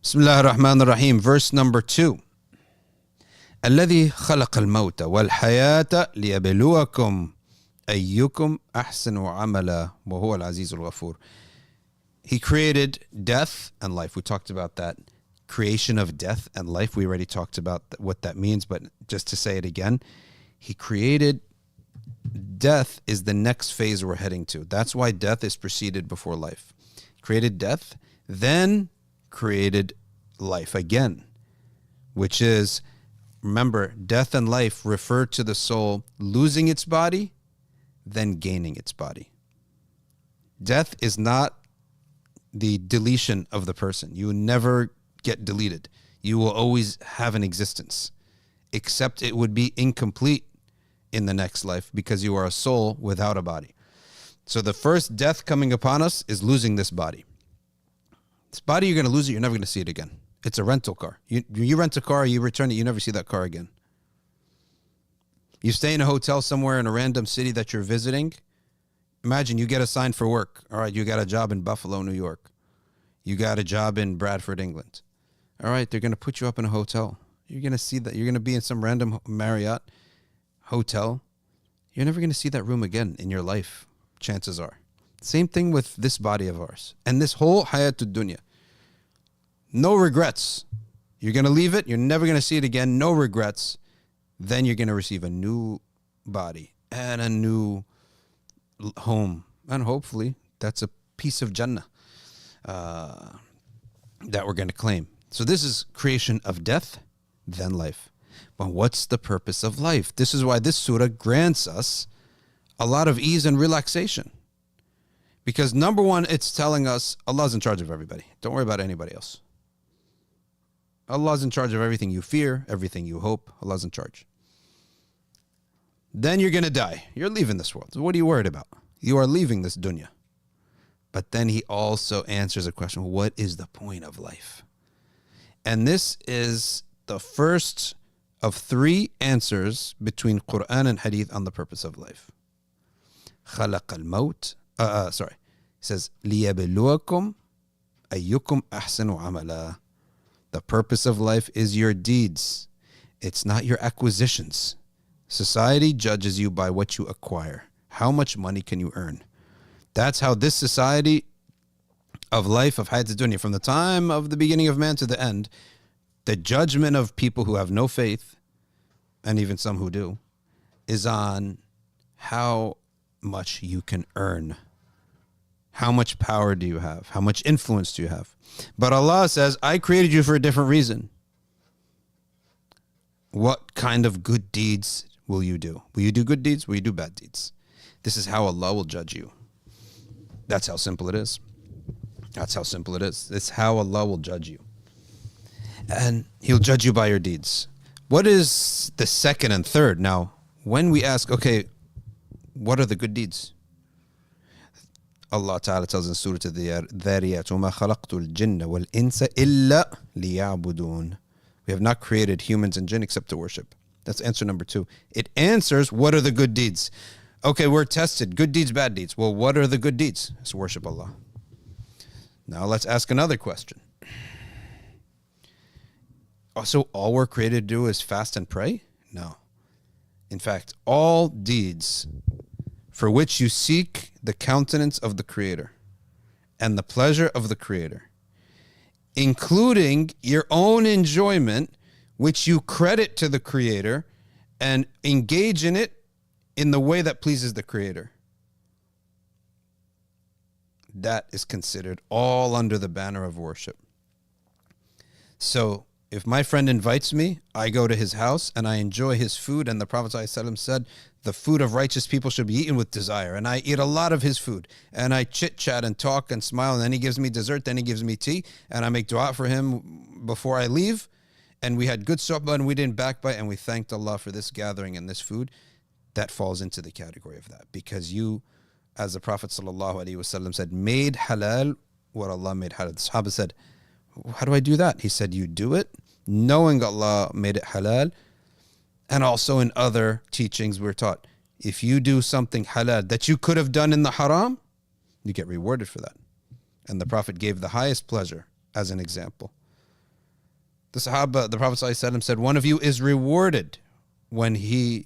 Bismillah ar-Rahman ar-Rahim, verse number 2. الذي خلق الموت والحياة ليبلوكم أيكم أحسن عملا وهو العزيز الغفور. He created death and life. We talked about that. Creation of death and life. We already talked about what that means, but just to say it again, he created death is the next phase we're heading to. That's why death is preceded before life. Created death, then created life again, which is, remember, death and life refer to the soul losing its body, then gaining its body. Death is not the deletion of the person. You never get deleted. You will always have an existence, except it would be incomplete in the next life because you are a soul without a body. So the first death coming upon us is losing this body. This body, you're going to lose it. You're never going to see it again. It's a rental car. You rent a car, you return it, you never see that car again. You stay in a hotel somewhere in a random city that you're visiting. Imagine you get assigned for work. All right, you got a job in Buffalo, New York. You got a job in Bradford, England. All right, they're going to put you up in a hotel. You're going to see that. You're going to be in some random Marriott hotel. You're never going to see that room again in your life, chances are. Same thing with this body of ours. And this whole hayatud dunya. No regrets. You're going to leave it. You're never going to see it again. No regrets. Then you're going to receive a new body and a new home. And hopefully that's a piece of Jannah that we're going to claim. So this is creation of death, then life. But what's the purpose of life? This is why this surah grants us a lot of ease and relaxation. Because number one, it's telling us Allah's in charge of everybody. Don't worry about anybody else. Allah's in charge of everything you fear, everything you hope. Allah's in charge. Then you're going to die. You're leaving this world. So what are you worried about? You are leaving this dunya. But then he also answers a question, what is the point of life? And this is the first of three answers between Quran and Hadith on the purpose of life. خلق الموت. He says, لِيَبْلُوَكُمْ أَيُّكُمْ أَحْسَنُ عَمَلًا. The purpose of life is your deeds. It's not your acquisitions. Society judges you by what you acquire. How much money can you earn? That's how this society of life, of Hayat Dunya, from the time of the beginning of man to the end, the judgment of people who have no faith, and even some who do, is on how much you can earn. How much power do you have? How much influence do you have? But Allah says, I created you for a different reason. What kind of good deeds will you do? Will you do good deeds? Will you do bad deeds? This is how Allah will judge you. That's how simple it is. That's how simple it is. It's how Allah will judge you. And He'll judge you by your deeds. What is the second and third? Now, when we ask, okay, what are the good deeds? Allah Ta'ala tells in Surah Al-Dhariyat, وَمَا خَلَقْتُ الْجِنَّ وَالْإِنسَ إِلَّا لِيَعْبُدُونَ. We have not created humans and jinn except to worship. That's answer number 2. It answers, what are the good deeds? Okay, we're tested. Good deeds, bad deeds. Well, what are the good deeds? It's worship Allah. Now let's ask another question. So all we're created to do is fast and pray? No. In fact, all deeds for which you seek the countenance of the Creator and the pleasure of the Creator, including your own enjoyment, which you credit to the Creator and engage in it in the way that pleases the Creator. That is considered all under the banner of worship. So if my friend invites me, I go to his house and I enjoy his food, and the Prophet ﷺ said, the food of righteous people should be eaten with desire. And I eat a lot of his food. And I chit-chat and talk and smile. And then he gives me dessert. Then he gives me tea. And I make dua for him before I leave. And we had good sohbah and we didn't backbite. And we thanked Allah for this gathering and this food. That falls into the category of that. Because you, as the Prophet ﷺ said, made halal what Allah made halal. The Sahaba said, how do I do that? He said, you do it knowing Allah made it halal. And also in other teachings we're taught, if you do something halal that you could have done in the haram, you get rewarded for that. And the Prophet gave the highest pleasure as an example. The Sahaba, the Prophet ﷺ said, one of you is rewarded when he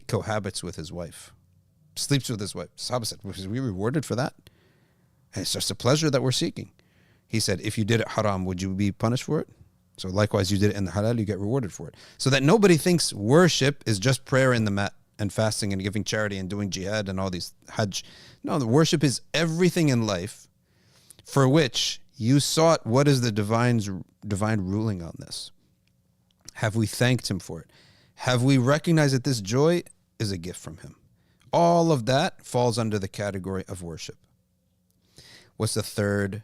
cohabits with his wife, sleeps with his wife. The Sahaba said, was we rewarded for that? And it's just a pleasure that we're seeking. He said, if you did it haram, would you be punished for it? So likewise, you did it in the halal, you get rewarded for it. So that nobody thinks worship is just prayer in the mat and fasting and giving charity and doing jihad and all these hajj. No, the worship is everything in life for which you sought what is the divine ruling on this. Have we thanked him for it? Have we recognized that this joy is a gift from him? All of that falls under the category of worship. What's the third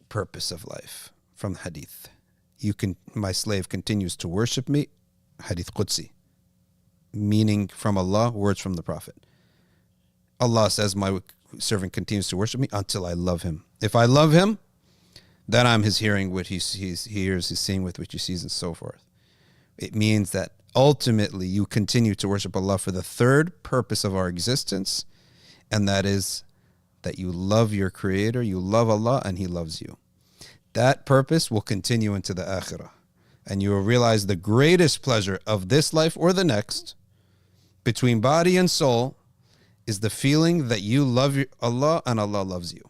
purpose of life from the hadith? My slave continues to worship me, hadith Qudsi, meaning from Allah, words from the Prophet. Allah says, my servant continues to worship me until I love him. If I love him, then I'm his hearing, what he hears, his seeing with which he sees, and so forth. It means that ultimately you continue to worship Allah for the third purpose of our existence, and that is that you love your Creator, you love Allah, and He loves you. That purpose will continue into the Akhirah, and you will realize the greatest pleasure of this life or the next, between body and soul, is the feeling that you love Allah and Allah loves you.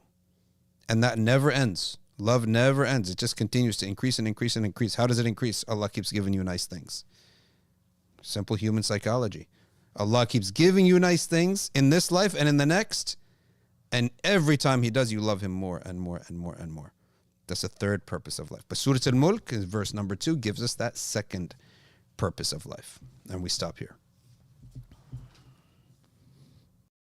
And that never ends. Love never ends. It just continues to increase and increase and increase. How does it increase? Allah keeps giving you nice things. Simple human psychology. Allah keeps giving you nice things in this life and in the next. And every time He does, you love Him more and more and more and more. That's the third purpose of life. But Surah Al Mulk, verse number 2, gives us that second purpose of life. And we stop here.